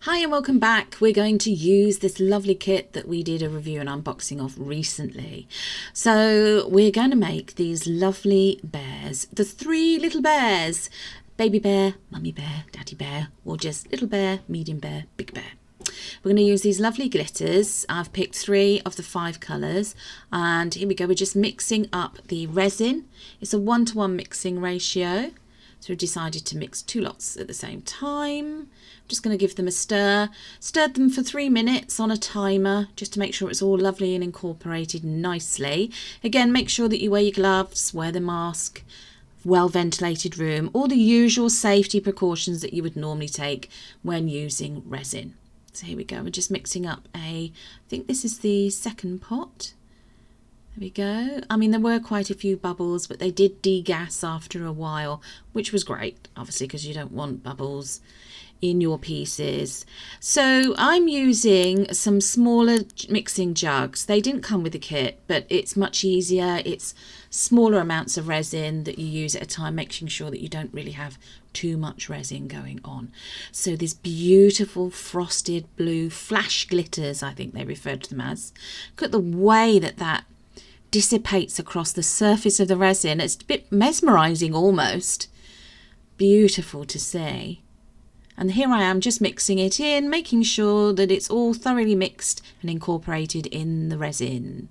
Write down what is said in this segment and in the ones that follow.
Hi and welcome back. We're going to use this lovely kit that we did a review and unboxing of recently. So we're going to make these lovely bears, the three little bears, baby bear, mummy bear, daddy bear, or just little bear, medium bear, big bear. We're going to use these lovely glitters. I've picked 3 of the 5 colours, and here we go. We're just mixing up the resin. It's a 1-to-1 mixing ratio. So we decided to mix 2 lots at the same time. I'm just going to give them a stir. Stirred them for 3 minutes on a timer just to make sure it's all lovely and incorporated nicely. Again, make sure that you wear your gloves, wear the mask, well ventilated room, all the usual safety precautions that you would normally take when using resin. So here we go. We're just mixing up I think this is the second pot. There we go. I mean, there were quite a few bubbles, but they did degas after a while, which was great, obviously, because you don't want bubbles in your pieces. So I'm using some smaller mixing jugs. They didn't come with the kit, but it's much easier. It's smaller amounts of resin that you use at a time, making sure that you don't really have too much resin going on. So this beautiful frosted blue flash glitters, I think they referred to them as. Look at the way that dissipates across the surface of the resin. It's a bit mesmerizing almost. Beautiful to see. And here I am just mixing it in, making sure that it's all thoroughly mixed and incorporated in the resin.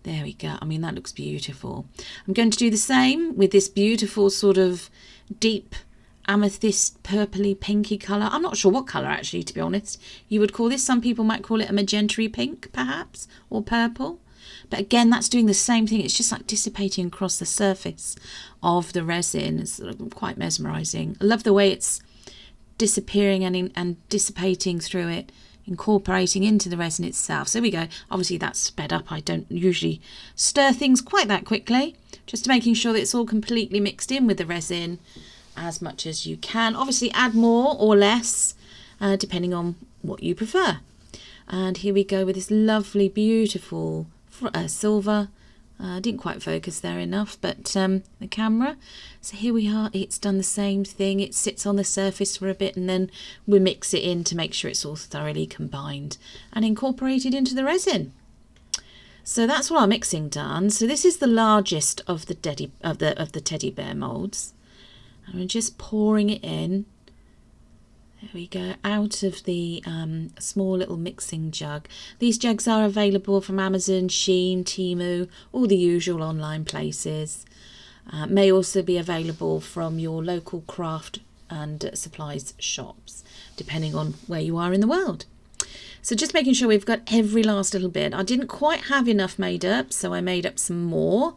There we go. I mean, that looks beautiful. I'm going to do the same with this beautiful sort of deep amethyst purpley pinky colour. I'm not sure what colour actually, to be honest, you would call this. Some people might call it a magenta pink perhaps, or purple. But again, that's doing the same thing. It's just like dissipating across the surface of the resin. It's quite mesmerising. I love the way it's disappearing and dissipating through it, incorporating into the resin itself. So there we go. Obviously that's sped up. I don't usually stir things quite that quickly. Just making sure that it's all completely mixed in with the resin as much as you can. Obviously add more or less depending on what you prefer. And here we go with this lovely, beautiful silver. Didn't quite focus there enough, but the camera. So here we are. It's done the same thing. It sits on the surface for a bit, and then we mix it in to make sure it's all thoroughly combined and incorporated into the resin. So that's what our mixing done. So this is the largest of the teddy bear molds, and we're just pouring it in. There we go, out of the small little mixing jug. These jugs are available from Amazon, Shein, Temu, all the usual online places. May also be available from your local craft and supplies shops, depending on where you are in the world. So just making sure we've got every last little bit. I didn't quite have enough made up, so I made up some more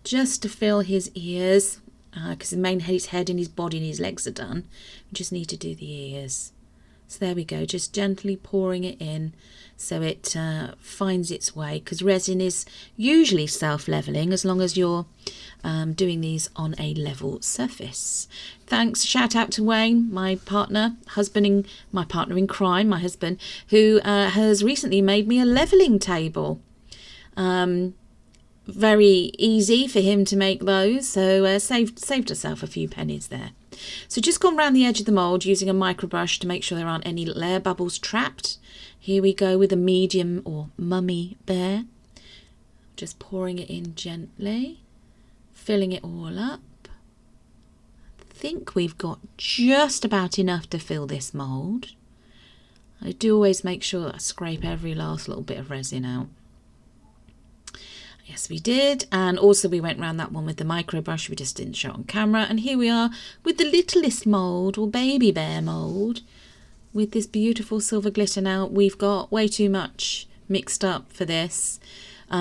just to fill his ears. Because his head and his body and his legs are done. We just need to do the ears. So there we go, just gently pouring it in so it finds its way, because resin is usually self-leveling as long as you're doing these on a level surface. Thanks, shout out to Wayne, my partner in crime, my husband, who has recently made me a leveling table. Very easy for him to make those, so saved herself a few pennies there. So just gone around the edge of the mould using a micro brush to make sure there aren't any little air bubbles trapped. Here we go with a medium or mummy bear. Just pouring it in gently, filling it all up. I think we've got just about enough to fill this mould. I do always make sure that I scrape every last little bit of resin out. Yes, we did. And also we went around that one with the micro brush. We just didn't show it on camera. And here we are with the littlest mould, or baby bear mould, with this beautiful silver glitter. Now, we've got way too much mixed up for this. But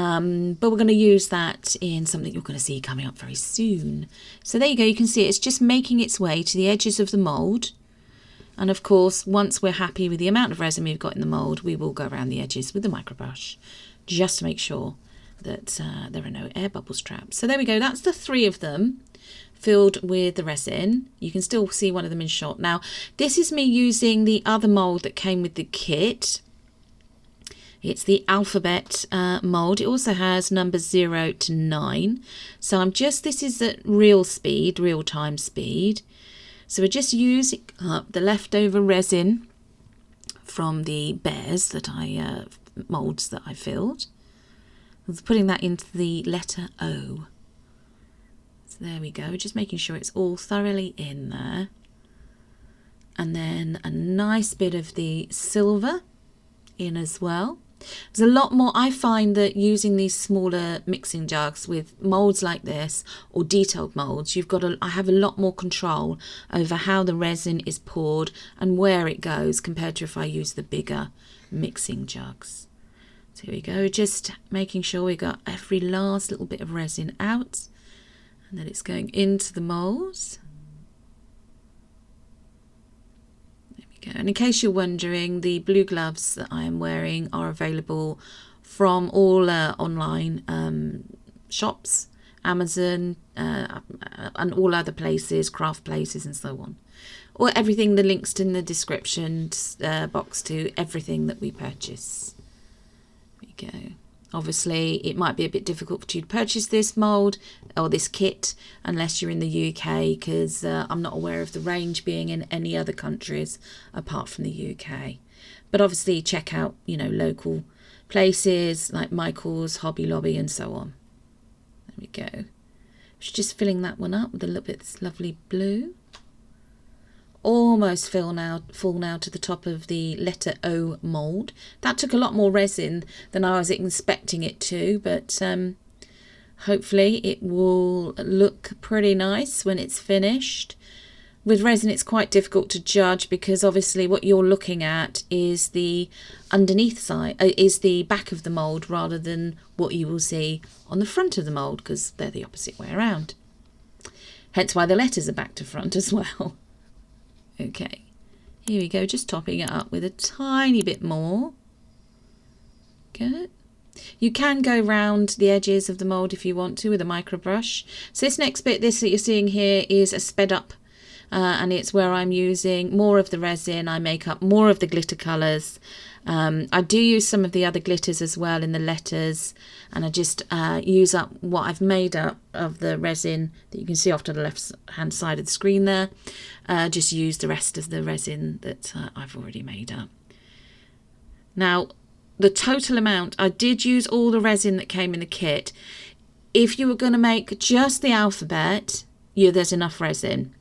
we're going to use that in something you're going to see coming up very soon. So there you go. You can see it's just making its way to the edges of the mould. And of course, once we're happy with the amount of resin we've got in the mould, we will go around the edges with the micro brush just to make sure that there are no air bubbles trapped. So there we go, that's the 3 of them filled with the resin. You can still see one of them in shot. Now, this is me using the other mould that came with the kit. It's the alphabet mould. It also has numbers 0 to 9. So this is at real time speed. So we're just using up the leftover resin from the bears that moulds that I filled. I was putting that into the letter O. So there we go, just making sure it's all thoroughly in there. And then a nice bit of the silver in as well. There's a lot more. I find that using these smaller mixing jugs with moulds like this or detailed moulds, I have a lot more control over how the resin is poured and where it goes compared to if I use the bigger mixing jugs. So here we go, just making sure we got every last little bit of resin out and that it's going into the moulds. And in case you're wondering, the blue gloves that I am wearing are available from all online shops, Amazon and all other places, craft places and so on. Or everything, the links in the description box to everything that we purchase. There we go. Obviously, it might be a bit difficult for you to purchase this mould or this kit unless you're in the UK, because I'm not aware of the range being in any other countries apart from the UK. But obviously, check out, local places like Michael's, Hobby Lobby, and so on. There we go. Just filling that one up with a little bit of this lovely blue. Almost full now to the top of the letter O mould. That took a lot more resin than I was expecting it to, but hopefully it will look pretty nice when it's finished. With resin it's quite difficult to judge because obviously what you're looking at is the underneath side, is the back of the mould rather than what you will see on the front of the mould, because they're the opposite way around. Hence why the letters are back to front as well. Okay, here we go, just topping it up with a tiny bit more. Good. You can go round the edges of the mould if you want to with a micro brush. So this next bit, this that you're seeing here, is a sped up and it's where I'm using more of the resin. I make up more of the glitter colours. I do use some of the other glitters as well in the letters, and I just use up what I've made up of the resin that you can see off to the left hand side of the screen there. Just use the rest of the resin that I've already made up. Now the total amount, I did use all the resin that came in the kit. If you were going to make just the alphabet, there's enough resin.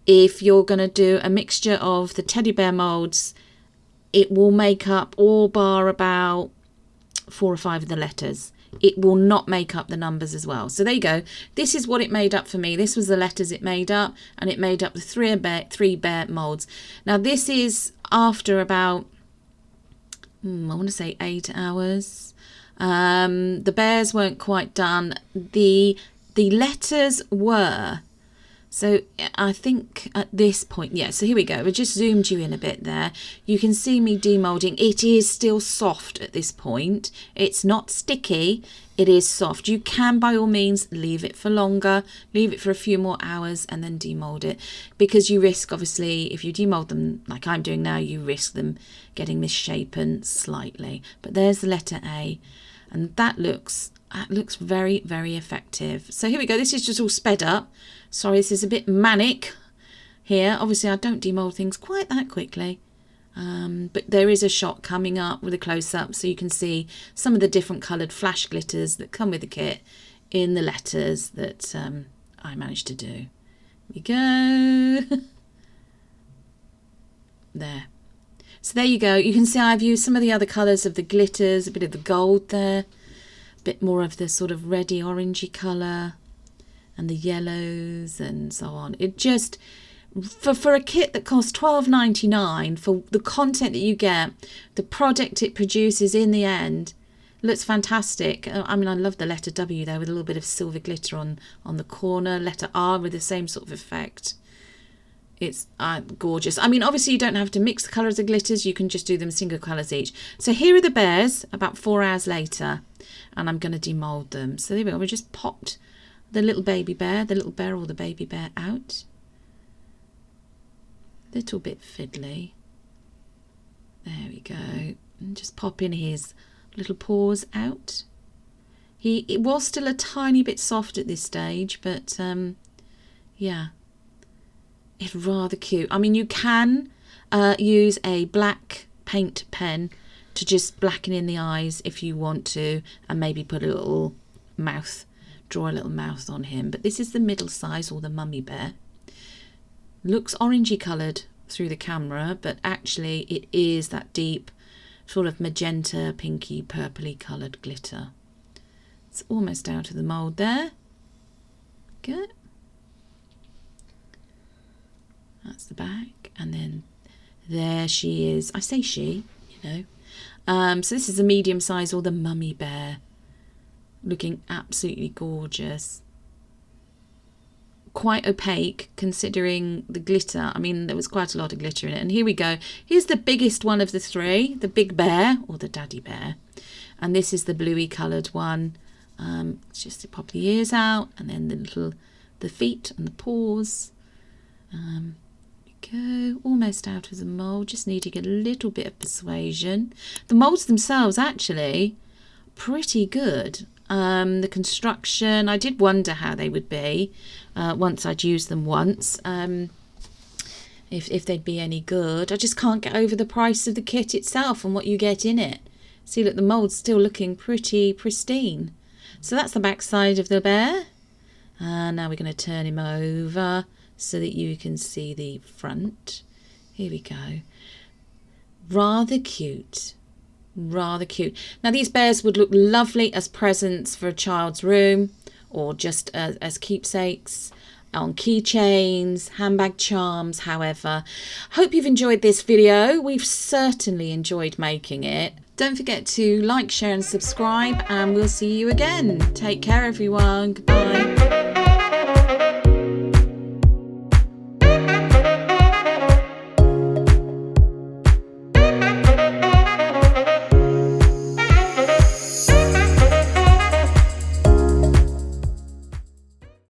If you're going to do a mixture of the teddy bear moulds, it will make up all bar about 4 or 5 of the letters. It will not make up the numbers as well. So there you go. This is what it made up for me. This was the letters it made up, and it made up the three bear moulds. Now this is after about, I want to say 8 hours. The bears weren't quite done. The letters were. So I think at this point, yeah, so here we go. We just zoomed you in a bit there. You can see me demoulding. It is still soft at this point. It's not sticky. It is soft. You can, by all means, leave it for longer. Leave it for a few more hours and then demould it. Because you risk, obviously, if you demould them like I'm doing now, you risk them getting misshapen slightly. But there's the letter A. And that looks very, very effective. So here we go. This is just all sped up. Sorry, this is a bit manic here. Obviously, I don't demould things quite that quickly. But there is a shot coming up with a close-up, so you can see some of the different coloured flash glitters that come with the kit in the letters that I managed to do. Here we go. There. So there you go. You can see I've used some of the other colours of the glitters, a bit of the gold there, a bit more of the sort of reddy orangey colour, and the yellows and so on. It just, for a kit that costs $12.99, for the content that you get, the product it produces in the end, looks fantastic. I mean, I love the letter W there with a little bit of silver glitter on the corner, letter R with the same sort of effect. It's gorgeous. I mean, obviously you don't have to mix the colours of glitters, you can just do them single colours each. So here are the bears about 4 hours later, and I'm going to demould them. So there we go, we just popped the little baby bear, the little bear or the baby bear out. Little bit fiddly. There we go. And just pop in his little paws out. It was still a tiny bit soft at this stage, but yeah, it's rather cute. I mean, you can use a black paint pen to just blacken in the eyes if you want to, and maybe put a little mouth, draw a little mouth on him. But this is the middle size, or the mummy bear. Looks orangey coloured through the camera, but actually it is that deep sort of magenta, pinky, purpley coloured glitter. It's almost out of the mould there. Good. That's the back, and then there she is. I say she, you know. So this is a medium size, or the mummy bear, looking absolutely gorgeous. Quite opaque considering the glitter. I mean, there was quite a lot of glitter in it. And here we go. Here's the biggest one of the three, the big bear, or the daddy bear. And this is the bluey coloured one. It's just to pop the ears out, and then the feet and the paws. Go, almost out of the mould, just needing a little bit of persuasion. The moulds themselves actually pretty good. The construction, I did wonder how they would be once I'd used them once, if they'd be any good. I just can't get over the price of the kit itself and what you get in it. See, look, the mould's still looking pretty pristine. So that's the back side of the bear. Now we're going to turn him over so that you can see the front. Here we go. Rather cute. Rather cute. Now these bears would look lovely as presents for a child's room, or just as keepsakes, on keychains, handbag charms, however. Hope you've enjoyed this video. We've certainly enjoyed making it. Don't forget to like, share and subscribe, and we'll see you again. Take care everyone. Goodbye.